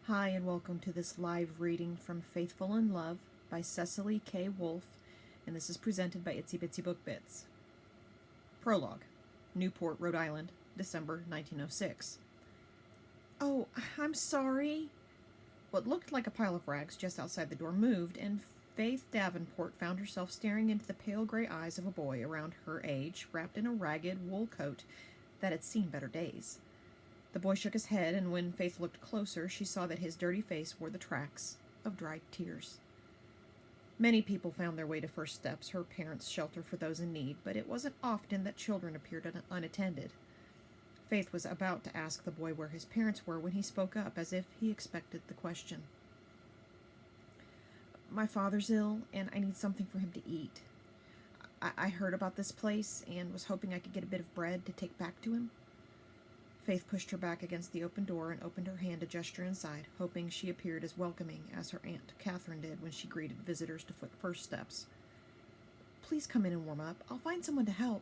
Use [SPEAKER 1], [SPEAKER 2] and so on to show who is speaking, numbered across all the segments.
[SPEAKER 1] Hi, and welcome to this live reading from Faithful in Love by Cecily K. Wolfe, and this is presented by Itsy Bitsy Book Bits. Prologue, Newport, Rhode Island, December 1906. Oh, I'm sorry. What looked like a pile of rags just outside the door moved, and Faith Davenport found herself staring into the pale gray eyes of a boy around her age, wrapped in a ragged wool coat that had seen better days. The boy shook his head, and when Faith looked closer, she saw that his dirty face wore the tracks of dried tears. Many people found their way to First Steps, her parents' shelter for those in need, but it wasn't often that children appeared unattended. Faith was about to ask the boy where his parents were when he spoke up, as if he expected the question. My father's ill, and I need something for him to eat. I heard about this place and was hoping I could get a bit of bread to take back to him. Faith pushed her back against the open door and opened her hand to gesture inside, hoping she appeared as welcoming as her Aunt Catherine did when she greeted visitors to First Steps. Please come in and warm up. I'll find someone to help.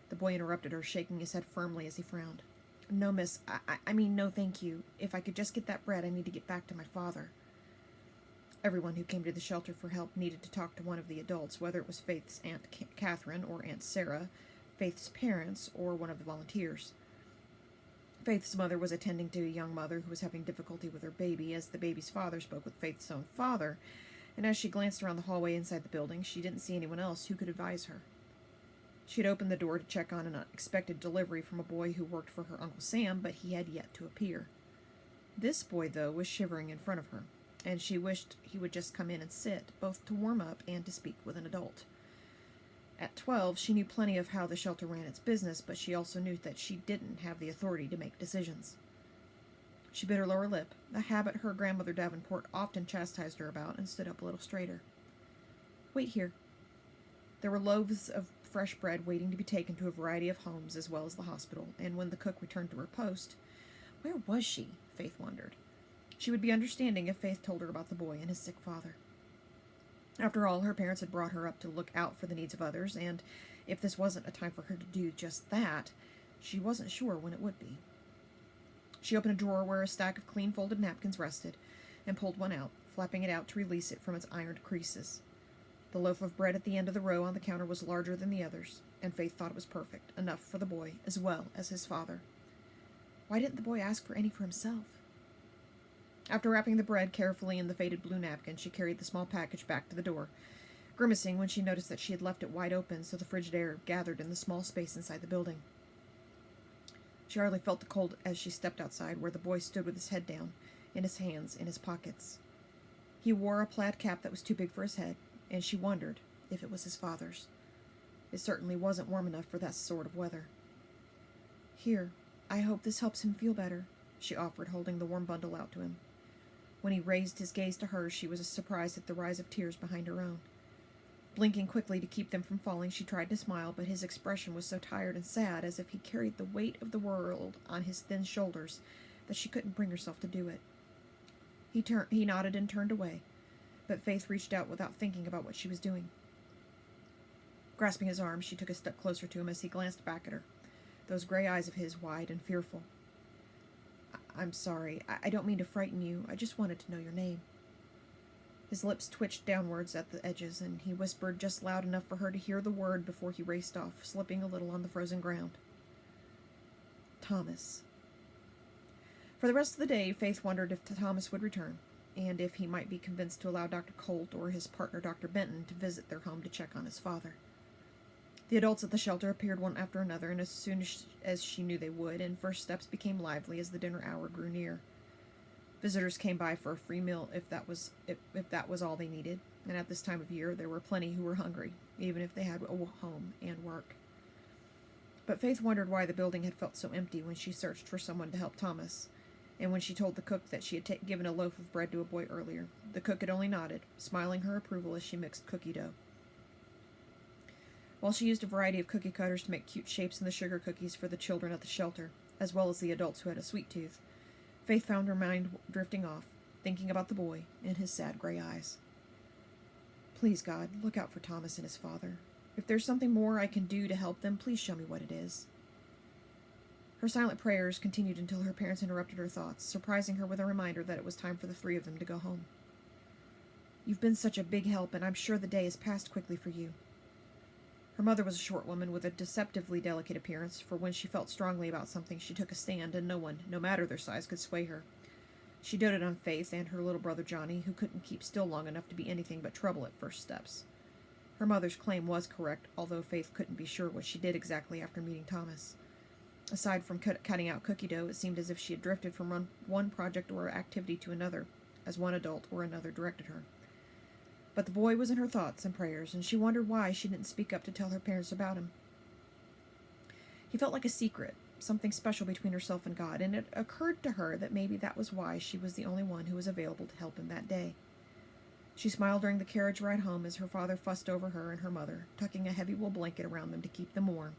[SPEAKER 1] The boy interrupted her, shaking his head firmly as he frowned. No, miss. I mean, no thank you. If I could just get that bread, I need to get back to my father. Everyone who came to the shelter for help needed to talk to one of the adults, whether it was Faith's Aunt Catherine or Aunt Sarah, Faith's parents, or one of the volunteers. Faith's mother was attending to a young mother who was having difficulty with her baby, as the baby's father spoke with Faith's own father, and as she glanced around the hallway inside the building, she didn't see anyone else who could advise her. She had opened the door to check on an unexpected delivery from a boy who worked for her Uncle Sam, but he had yet to appear. This boy, though, was shivering in front of her, and she wished he would just come in and sit, both to warm up and to speak with an adult. At 12, she knew plenty of how the shelter ran its business, but she also knew that she didn't have the authority to make decisions. She bit her lower lip, a habit her grandmother Davenport often chastised her about, and stood up a little straighter. Wait here. There were loaves of fresh bread waiting to be taken to a variety of homes as well as the hospital, and when the cook returned to her post, where was she? Faith wondered. She would be understanding if Faith told her about the boy and his sick father. After all, her parents had brought her up to look out for the needs of others, and if this wasn't a time for her to do just that, she wasn't sure when it would be. She opened a drawer where a stack of clean folded napkins rested, and pulled one out, flapping it out to release it from its ironed creases. The loaf of bread at the end of the row on the counter was larger than the others, and Faith thought it was perfect, enough for the boy as well as his father. Why didn't the boy ask for any for himself? After wrapping the bread carefully in the faded blue napkin, she carried the small package back to the door, grimacing when she noticed that she had left it wide open so the frigid air gathered in the small space inside the building. She hardly felt the cold as she stepped outside, where the boy stood with his head down and his hands in his pockets. He wore a plaid cap that was too big for his head, and she wondered if it was his father's. It certainly wasn't warm enough for that sort of weather. Here, I hope this helps him feel better, she offered, holding the warm bundle out to him. When he raised his gaze to hers, she was surprised at the rise of tears behind her own. Blinking quickly to keep them from falling, she tried to smile, but his expression was so tired and sad, as if he carried the weight of the world on his thin shoulders, that she couldn't bring herself to do it. He nodded and turned away, but Faith reached out without thinking about what she was doing. Grasping his arm, she took a step closer to him as he glanced back at her, those gray eyes of his wide and fearful. I'm sorry. I don't mean to frighten you. I just wanted to know your name. His lips twitched downwards at the edges, and he whispered just loud enough for her to hear the word before he raced off, slipping a little on the frozen ground. Thomas. For the rest of the day, Faith wondered if Thomas would return, and if he might be convinced to allow Dr. Colt or his partner Dr. Benton to visit their home to check on his father. The adults at the shelter appeared one after another, and as soon as she knew they would, and First Steps became lively as the dinner hour grew near. Visitors came by for a free meal if that was all they needed, and at this time of year there were plenty who were hungry, even if they had a home and work. But Faith wondered why the building had felt so empty when she searched for someone to help Thomas, and when she told the cook that she had given a loaf of bread to a boy earlier. The cook had only nodded, smiling her approval as she mixed cookie dough. While she used a variety of cookie cutters to make cute shapes in the sugar cookies for the children at the shelter, as well as the adults who had a sweet tooth, Faith found her mind drifting off, thinking about the boy and his sad gray eyes. Please, God, look out for Thomas and his father. If there's something more I can do to help them, please show me what it is. Her silent prayers continued until her parents interrupted her thoughts, surprising her with a reminder that it was time for the three of them to go home. "You've been such a big help, and I'm sure the day has passed quickly for you." Her mother was a short woman with a deceptively delicate appearance, for when she felt strongly about something she took a stand, and no one, no matter their size, could sway her. She doted on Faith and her little brother Johnny, who couldn't keep still long enough to be anything but trouble at first steps. Her mother's claim was correct, although Faith couldn't be sure what she did exactly after meeting Thomas. Aside from cutting out cookie dough, it seemed as if she had drifted from one project or activity to another, as one adult or another directed her. But the boy was in her thoughts and prayers, and she wondered why she didn't speak up to tell her parents about him. He felt like a secret, something special between herself and God, and it occurred to her that maybe that was why she was the only one who was available to help him that day. She smiled during the carriage ride home as her father fussed over her and her mother, tucking a heavy wool blanket around them to keep them warm,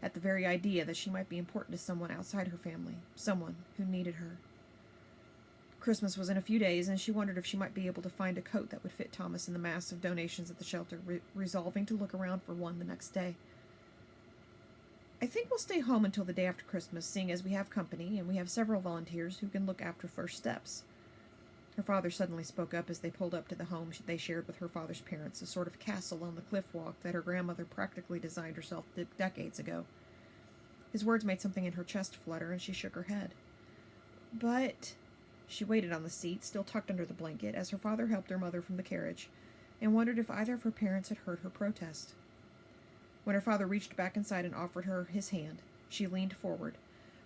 [SPEAKER 1] at the very idea that she might be important to someone outside her family, someone who needed her. Christmas was in a few days, and she wondered if she might be able to find a coat that would fit Thomas in the mass of donations at the shelter, resolving to look around for one the next day. "I think we'll stay home until the day after Christmas, seeing as we have company, and we have several volunteers who can look after first steps." Her father suddenly spoke up as they pulled up to the home they shared with her father's parents, a sort of castle on the cliff walk that her grandmother practically designed herself decades ago. His words made something in her chest flutter, and she shook her head. "But—" She waited on the seat, still tucked under the blanket, as her father helped her mother from the carriage, and wondered if either of her parents had heard her protest. When her father reached back inside and offered her his hand, she leaned forward,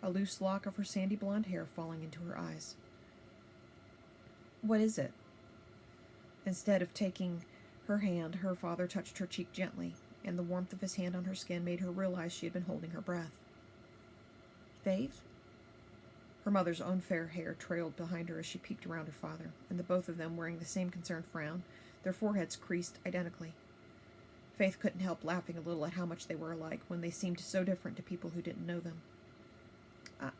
[SPEAKER 1] a loose lock of her sandy blonde hair falling into her eyes. "What is it?" Instead of taking her hand, her father touched her cheek gently, and the warmth of his hand on her skin made her realize she had been holding her breath. "Faith?" Her mother's own fair hair trailed behind her as she peeked around her father, and the both of them wearing the same concerned frown, their foreheads creased identically. Faith couldn't help laughing a little at how much they were alike when they seemed so different to people who didn't know them.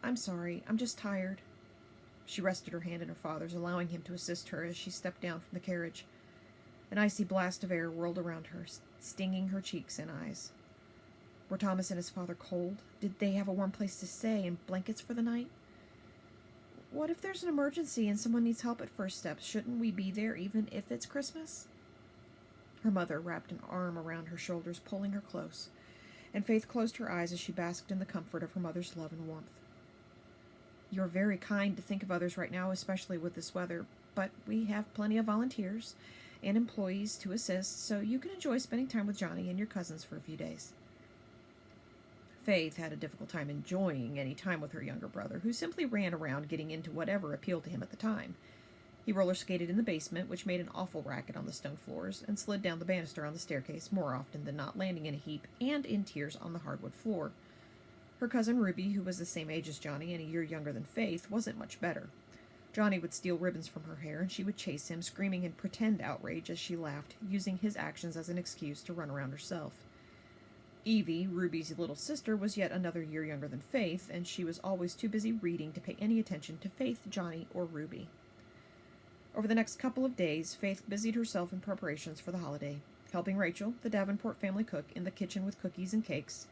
[SPEAKER 1] I'm sorry, I'm just tired." She rested her hand in her father's, allowing him to assist her as she stepped down from the carriage. An icy blast of air whirled around her, stinging her cheeks and eyes. Were Thomas and his father cold? Did they have a warm place to stay and blankets for the night? "What if there's an emergency and someone needs help at First Steps? Shouldn't we be there even if it's Christmas?" Her mother wrapped an arm around her shoulders, pulling her close, and Faith closed her eyes as she basked in the comfort of her mother's love and warmth. "You're very kind to think of others right now, especially with this weather, but we have plenty of volunteers and employees to assist, so you can enjoy spending time with Johnny and your cousins for a few days." Faith had a difficult time enjoying any time with her younger brother, who simply ran around getting into whatever appealed to him at the time. He roller skated in the basement, which made an awful racket on the stone floors, and slid down the banister on the staircase, more often than not landing in a heap and in tears on the hardwood floor. Her cousin Ruby, who was the same age as Johnny and a year younger than Faith, wasn't much better. Johnny would steal ribbons from her hair, and she would chase him, screaming in pretend outrage as she laughed, using his actions as an excuse to run around herself. Evie, Ruby's little sister, was yet another year younger than Faith, and she was always too busy reading to pay any attention to Faith, Johnny, or Ruby. Over the next couple of days, Faith busied herself in preparations for the holiday, helping Rachel, the Davenport family cook, in the kitchen with cookies and cakes,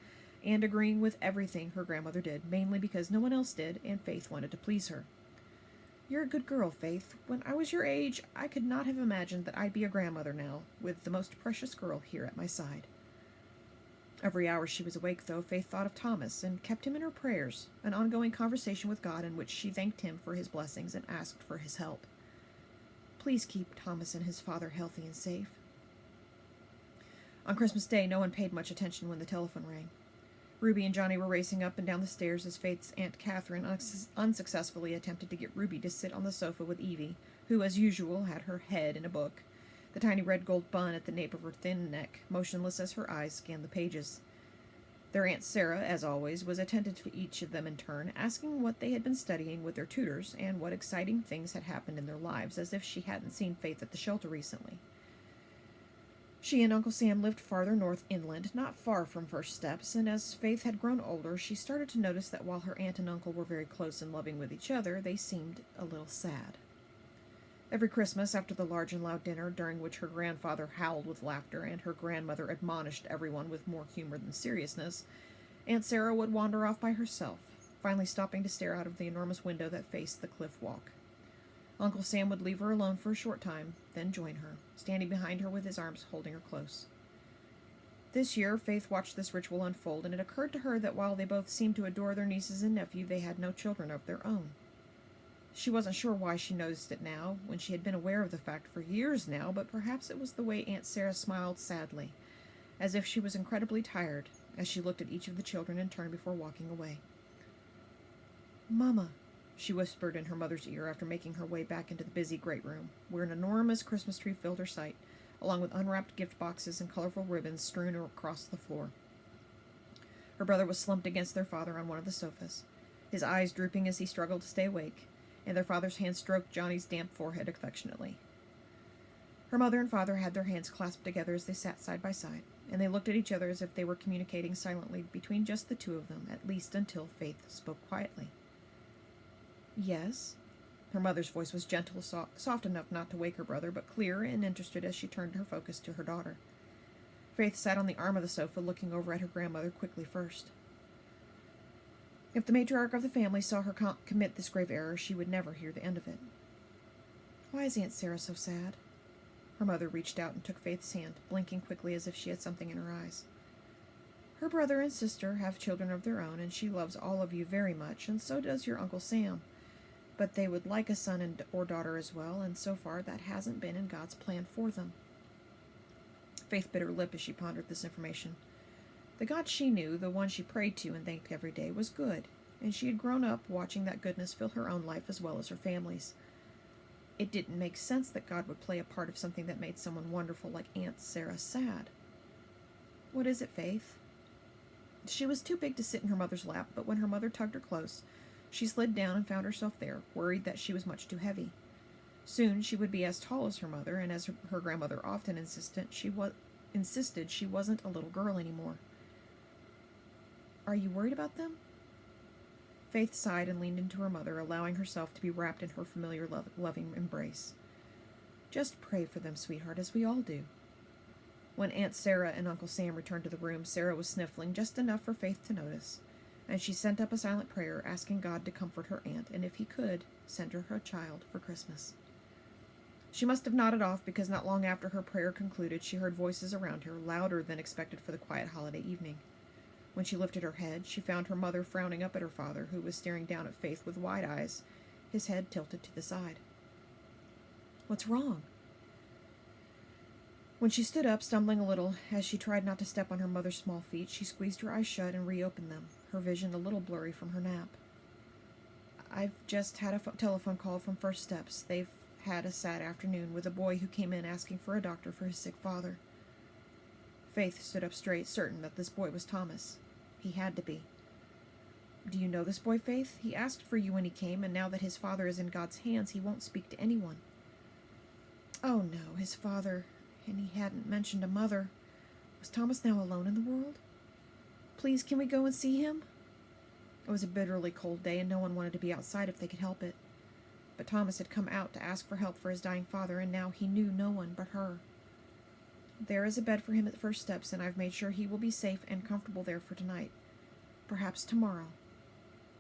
[SPEAKER 1] and agreeing with everything her grandmother did, mainly because no one else did, and Faith wanted to please her. "You're a good girl, Faith. When I was your age, I could not have imagined that I'd be a grandmother now, with the most precious girl here at my side." Every hour she was awake, though, Faith thought of Thomas and kept him in her prayers, an ongoing conversation with God in which she thanked him for his blessings and asked for his help. Please keep Thomas and his father healthy and safe. On Christmas Day, no one paid much attention when the telephone rang. Ruby and Johnny were racing up and down the stairs as Faith's Aunt Catherine unsuccessfully attempted to get Ruby to sit on the sofa with Evie, who, as usual, had her head in a book, the tiny red gold bun at the nape of her thin neck, motionless as her eyes scanned the pages. Their Aunt Sarah, as always, was attentive to each of them in turn, asking what they had been studying with their tutors and what exciting things had happened in their lives, as if she hadn't seen Faith at the shelter recently. She and Uncle Sam lived farther north inland, not far from First Steps, and as Faith had grown older, she started to notice that while her aunt and uncle were very close and loving with each other, they seemed a little sad. Every Christmas, after the large and loud dinner, during which her grandfather howled with laughter and her grandmother admonished everyone with more humor than seriousness, Aunt Sarah would wander off by herself, finally stopping to stare out of the enormous window that faced the cliff walk. Uncle Sam would leave her alone for a short time, then join her, standing behind her with his arms holding her close. This year, Faith watched this ritual unfold, and it occurred to her that while they both seemed to adore their nieces and nephew, they had no children of their own. She wasn't sure why she noticed it now, when she had been aware of the fact for years now, but perhaps it was the way Aunt Sarah smiled sadly, as if she was incredibly tired, as she looked at each of the children in turn before walking away. "Mama," she whispered in her mother's ear after making her way back into the busy great room, where an enormous Christmas tree filled her sight, along with unwrapped gift boxes and colorful ribbons strewn across the floor. Her brother was slumped against their father on one of the sofas, his eyes drooping as he struggled to stay awake, and their father's hand stroked Johnny's damp forehead affectionately. Her mother and father had their hands clasped together as they sat side by side, and they looked at each other as if they were communicating silently between just the two of them, at least until Faith spoke quietly. "Yes?" Her mother's voice was gentle, soft enough not to wake her brother, but clear and interested as she turned her focus to her daughter. Faith sat on the arm of the sofa, looking over at her grandmother quickly first. If the matriarch of the family saw her commit this grave error, she would never hear the end of it. "Why is Aunt Sarah so sad?" Her mother reached out and took Faith's hand, blinking quickly as if she had something in her eyes. "Her brother and sister have children of their own, and she loves all of you very much, and so does your Uncle Sam. But they would like a son or daughter as well, and so far that hasn't been in God's plan for them." Faith bit her lip as she pondered this information. The God she knew, the one she prayed to and thanked every day, was good, and she had grown up watching that goodness fill her own life as well as her family's. It didn't make sense that God would play a part of something that made someone wonderful like Aunt Sarah sad. "What is it, Faith?" She was too big to sit in her mother's lap, but when her mother tugged her close, she slid down and found herself there, worried that she was much too heavy. Soon she would be as tall as her mother, and as her grandmother often insisted she wasn't a little girl anymore. "Are you worried about them?" Faith sighed and leaned into her mother, allowing herself to be wrapped in her familiar loving embrace. "Just pray for them, sweetheart, as we all do." When Aunt Sarah and Uncle Sam returned to the room, Sarah was sniffling just enough for Faith to notice, and she sent up a silent prayer, asking God to comfort her aunt, and if he could, send her a child for Christmas. She must have nodded off, because not long after her prayer concluded, she heard voices around her, louder than expected for the quiet holiday evening. When she lifted her head, she found her mother frowning up at her father, who was staring down at Faith with wide eyes, his head tilted to the side. "What's wrong?" When she stood up, stumbling a little, as she tried not to step on her mother's small feet, she squeezed her eyes shut and reopened them, her vision a little blurry from her nap. "I've just had a telephone call from First Steps. They've had a sad afternoon with a boy who came in asking for a doctor for his sick father." Faith stood up straight, certain that this boy was Thomas. He had to be. "Do you know this boy, Faith? He asked for you when he came, and now that his father is in God's hands, he won't speak to anyone." Oh no, his father, and he hadn't mentioned a mother. Was Thomas now alone in the world? "Please, can we go and see him?" It was a bitterly cold day, and no one wanted to be outside if they could help it. But Thomas had come out to ask for help for his dying father, and now he knew no one but her. "There is a bed for him at the First Steps, and I've made sure he will be safe and comfortable there for tonight. Perhaps tomorrow."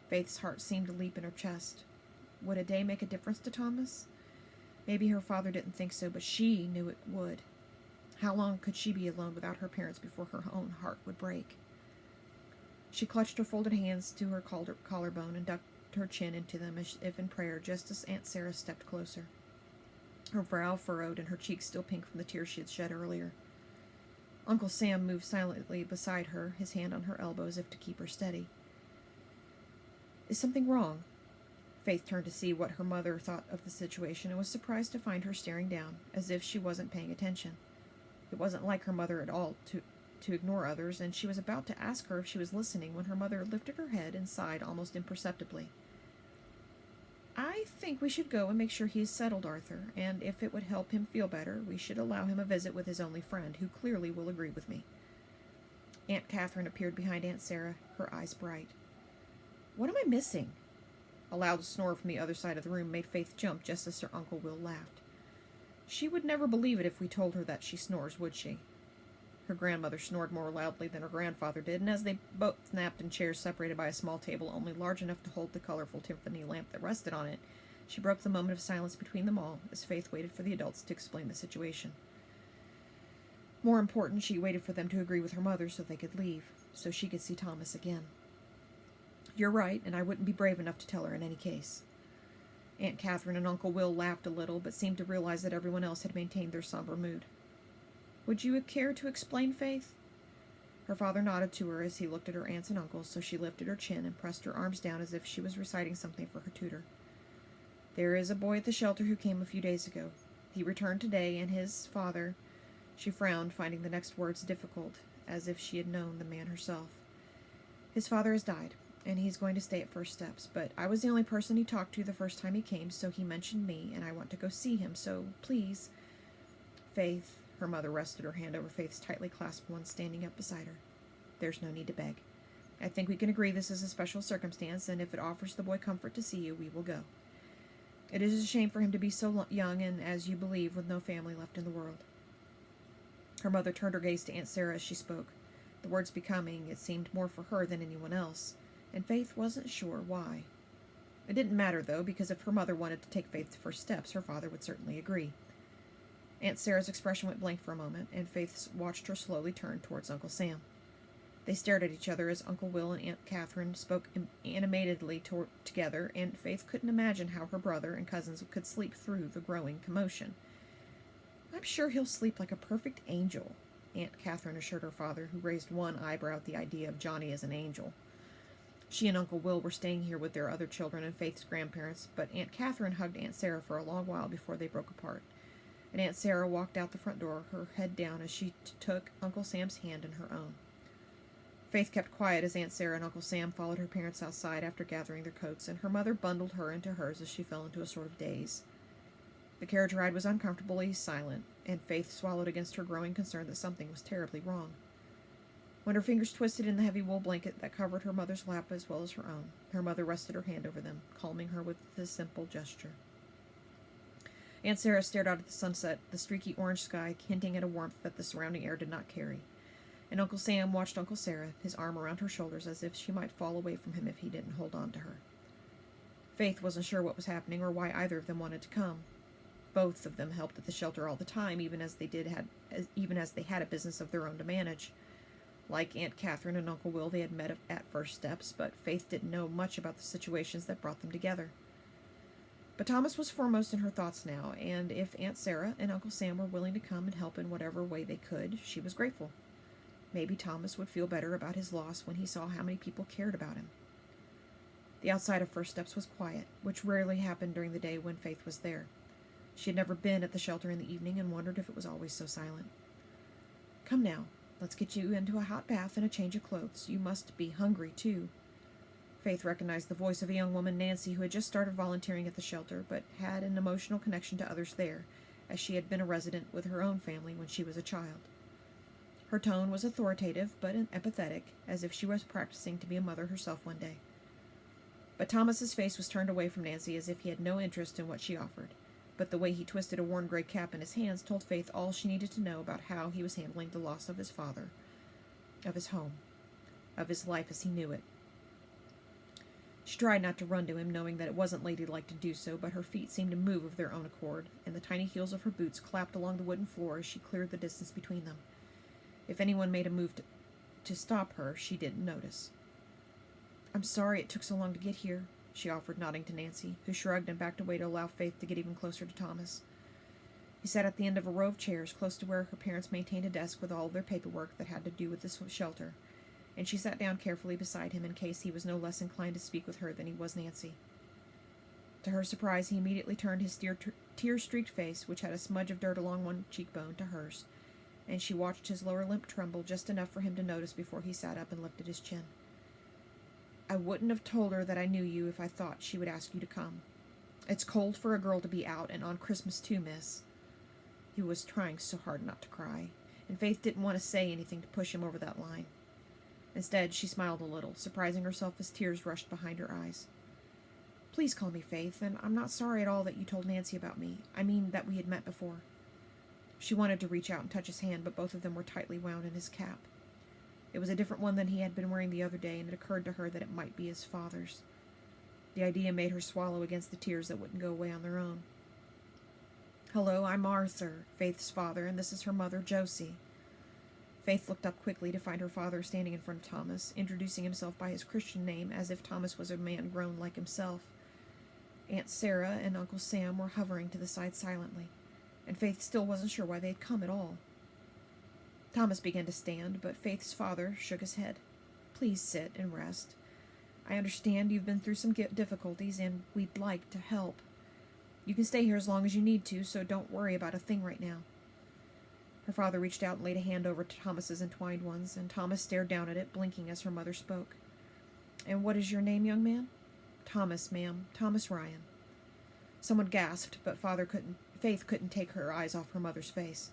[SPEAKER 1] Faith's heart seemed to leap in her chest. Would a day make a difference to Thomas? Maybe her father didn't think so, but she knew it would. How long could she be alone without her parents before her own heart would break? She clutched her folded hands to her collarbone and ducked her chin into them as if in prayer, just as Aunt Sarah stepped closer, her brow furrowed and her cheeks still pink from the tears she had shed earlier. Uncle Sam moved silently beside her, his hand on her elbow as if to keep her steady. "Is something wrong?" Faith turned to see what her mother thought of the situation and was surprised to find her staring down, as if she wasn't paying attention. It wasn't like her mother at all to ignore others, and she was about to ask her if she was listening when her mother lifted her head and sighed almost imperceptibly. "I think we should go and make sure he is settled, Arthur, and if it would help him feel better, we should allow him a visit with his only friend, who clearly will agree with me." Aunt Catherine appeared behind Aunt Sarah, her eyes bright. "What am I missing?" A loud snore from the other side of the room made Faith jump just as her Uncle Will laughed. "She would never believe it if we told her that she snores, would she?" Her grandmother snored more loudly than her grandfather did, and as they both napped in chairs separated by a small table only large enough to hold the colorful Tiffany lamp that rested on it, she broke the moment of silence between them all as Faith waited for the adults to explain the situation. More important, she waited for them to agree with her mother so they could leave, so she could see Thomas again. You're right, and I wouldn't be brave enough to tell her in any case. Aunt Catherine and Uncle Will laughed a little, but seemed to realize that everyone else had maintained their somber mood. Would you care to explain, Faith? Her father nodded to her as he looked at her aunts and uncles, so she lifted her chin and pressed her arms down as if she was reciting something for her tutor. There is a boy at the shelter who came a few days ago. He returned today, and his father... She frowned, finding the next words difficult, as if she had known the man herself. His father has died, and he's going to stay at First Steps, but I was the only person he talked to the first time he came, so he mentioned me, and I want to go see him, so please... Faith, her mother rested her hand over Faith's tightly clasped one standing up beside her. There's no need to beg. I think we can agree this is a special circumstance, and if it offers the boy comfort to see you, we will go. It is a shame for him to be so young and, as you believe, with no family left in the world. Her mother turned her gaze to Aunt Sarah as she spoke, the words becoming, it seemed, more for her than anyone else, and Faith wasn't sure why. It didn't matter, though, because if her mother wanted to take Faith's first steps, her father would certainly agree. Aunt Sarah's expression went blank for a moment, and Faith watched her slowly turn towards Uncle Sam. They stared at each other as Uncle Will and Aunt Catherine spoke animatedly together, and Faith couldn't imagine how her brother and cousins could sleep through the growing commotion. I'm sure he'll sleep like a perfect angel, Aunt Catherine assured her father, who raised one eyebrow at the idea of Johnny as an angel. She and Uncle Will were staying here with their other children and Faith's grandparents, but Aunt Catherine hugged Aunt Sarah for a long while before they broke apart, and Aunt Sarah walked out the front door, her head down as she took Uncle Sam's hand in her own. Faith kept quiet as Aunt Sarah and Uncle Sam followed her parents outside after gathering their coats, and her mother bundled her into hers as she fell into a sort of daze. The carriage ride was uncomfortably silent, and Faith swallowed against her growing concern that something was terribly wrong. When her fingers twisted in the heavy wool blanket that covered her mother's lap as well as her own, her mother rested her hand over them, calming her with a simple gesture. Aunt Sarah stared out at the sunset, the streaky orange sky hinting at a warmth that the surrounding air did not carry, and Uncle Sam watched Uncle Sarah, his arm around her shoulders as if she might fall away from him if he didn't hold on to her. Faith wasn't sure what was happening or why either of them wanted to come. Both of them helped at the shelter all the time, even as they had a business of their own to manage. Like Aunt Catherine and Uncle Will, they had met at First Steps, but Faith didn't know much about the situations that brought them together. But Thomas was foremost in her thoughts now, and if Aunt Sarah and Uncle Sam were willing to come and help in whatever way they could, she was grateful. Maybe Thomas would feel better about his loss when he saw how many people cared about him. The outside of First Steps was quiet, which rarely happened during the day when Faith was there. She had never been at the shelter in the evening and wondered if it was always so silent. Come now, let's get you into a hot bath and a change of clothes. You must be hungry, too. Faith recognized the voice of a young woman, Nancy, who had just started volunteering at the shelter, but had an emotional connection to others there, as she had been a resident with her own family when she was a child. Her tone was authoritative, but empathetic, as if she was practicing to be a mother herself one day. But Thomas's face was turned away from Nancy as if he had no interest in what she offered. But the way he twisted a worn gray cap in his hands told Faith all she needed to know about how he was handling the loss of his father, of his home, of his life as he knew it. She tried not to run to him, knowing that it wasn't ladylike to do so, but her feet seemed to move of their own accord, and the tiny heels of her boots clapped along the wooden floor as she cleared the distance between them. If anyone made a move to stop her, she didn't notice. I'm sorry it took so long to get here, she offered, nodding to Nancy, who shrugged and backed away to allow Faith to get even closer to Thomas. He sat at the end of a row of chairs close to where her parents maintained a desk with all of their paperwork that had to do with the shelter, and she sat down carefully beside him in case he was no less inclined to speak with her than he was Nancy. To her surprise, he immediately turned his tear-streaked face, which had a smudge of dirt along one cheekbone, to hers, and she watched his lower lip tremble just enough for him to notice before he sat up and lifted his chin. I wouldn't have told her that I knew you if I thought she would ask you to come. It's cold for a girl to be out, and on Christmas too, miss. He was trying so hard not to cry, and Faith didn't want to say anything to push him over that line. Instead, she smiled a little, surprising herself as tears rushed behind her eyes. Please call me Faith, and I'm not sorry at all that you told Nancy about me. I mean that we had met before. She wanted to reach out and touch his hand, but both of them were tightly wound in his cap. It was a different one than he had been wearing the other day, and it occurred to her that it might be his father's. The idea made her swallow against the tears that wouldn't go away on their own. "Hello, I'm Arthur, Faith's father, and this is her mother, Josie." Faith looked up quickly to find her father standing in front of Thomas, introducing himself by his Christian name as if Thomas was a man grown like himself. Aunt Sarah and Uncle Sam were hovering to the side silently, and Faith still wasn't sure why they had come at all. Thomas began to stand, but Faith's father shook his head. "Please sit and rest. I understand you've been through some difficulties, and we'd like to help. You can stay here as long as you need to, so don't worry about a thing right now." Her father reached out and laid a hand over Thomas's entwined ones, and Thomas stared down at it, blinking as her mother spoke. "And what is your name, young man?" "Thomas, ma'am. Thomas Ryan." Someone gasped, but Faith couldn't take her eyes off her mother's face.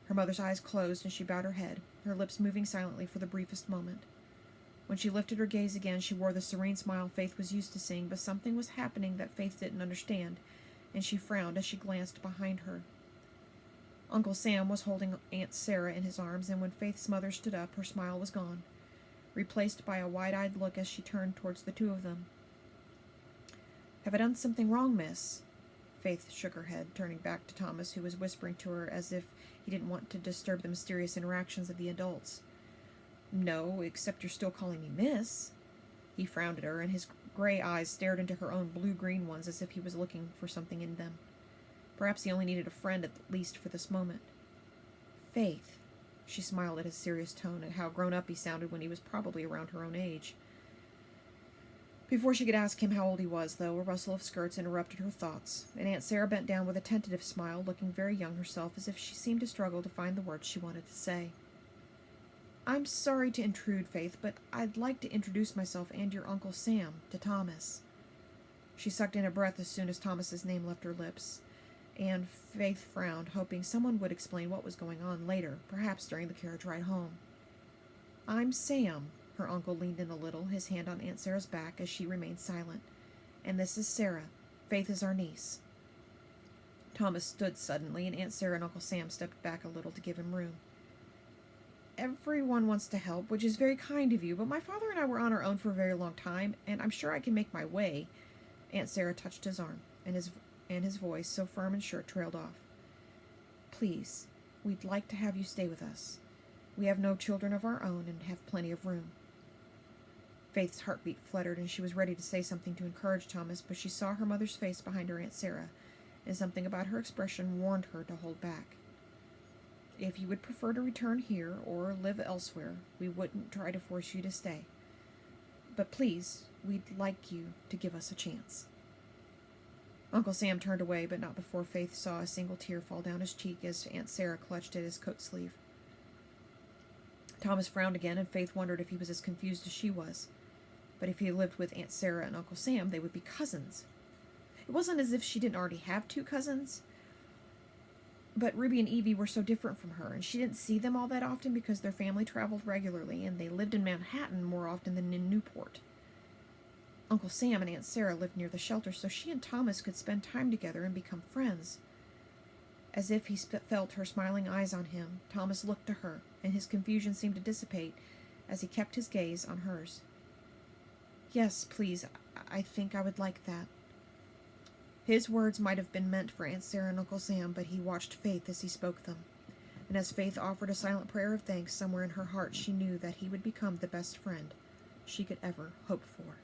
[SPEAKER 1] Her mother's eyes closed, and she bowed her head, her lips moving silently for the briefest moment. When she lifted her gaze again, she wore the serene smile Faith was used to seeing, but something was happening that Faith didn't understand, and she frowned as she glanced behind her. Uncle Sam was holding Aunt Sarah in his arms, and when Faith's mother stood up, her smile was gone, replaced by a wide-eyed look as she turned towards the two of them. "Have I done something wrong, miss?" Faith shook her head, turning back to Thomas, who was whispering to her as if he didn't want to disturb the mysterious interactions of the adults. "No, except you're still calling me miss." He frowned at her, and his gray eyes stared into her own blue-green ones as if he was looking for something in them. Perhaps he only needed a friend, at least for this moment. "Faith." She smiled at his serious tone, at how grown-up he sounded when he was probably around her own age. Before she could ask him how old he was, though, a rustle of skirts interrupted her thoughts, and Aunt Sarah bent down with a tentative smile, looking very young herself, as if she seemed to struggle to find the words she wanted to say. "I'm sorry to intrude, Faith, but I'd like to introduce myself and your Uncle Sam to Thomas." She sucked in a breath as soon as Thomas's name left her lips, and Faith frowned, hoping someone would explain what was going on later, perhaps during the carriage ride home. "I'm Sam." Her uncle leaned in a little, his hand on Aunt Sarah's back as she remained silent. "And this is Sarah. Faith is our niece." Thomas stood suddenly, and Aunt Sarah and Uncle Sam stepped back a little to give him room. "Everyone wants to help, which is very kind of you, but my father and I were on our own for a very long time, and I'm sure I can make my way." Aunt Sarah touched his arm, and his voice, so firm and sure, trailed off. "Please, we'd like to have you stay with us. We have no children of our own and have plenty of room." Faith's heartbeat fluttered, and she was ready to say something to encourage Thomas, but she saw her mother's face behind her Aunt Sarah, and something about her expression warned her to hold back. "If you would prefer to return here or live elsewhere, we wouldn't try to force you to stay. But please, we'd like you to give us a chance." Uncle Sam turned away, but not before Faith saw a single tear fall down his cheek as Aunt Sarah clutched at his coat sleeve. Thomas frowned again, and Faith wondered if he was as confused as she was. But if he lived with Aunt Sarah and Uncle Sam, they would be cousins. It wasn't as if she didn't already have two cousins, but Ruby and Evie were so different from her, and she didn't see them all that often because their family traveled regularly, and they lived in Manhattan more often than in Newport. Uncle Sam and Aunt Sarah lived near the shelter, so she and Thomas could spend time together and become friends. As if he felt her smiling eyes on him, Thomas looked to her, and his confusion seemed to dissipate as he kept his gaze on hers. "Yes, please, I think I would like that." His words might have been meant for Aunt Sarah and Uncle Sam, but he watched Faith as he spoke them, and as Faith offered a silent prayer of thanks, somewhere in her heart she knew that he would become the best friend she could ever hope for.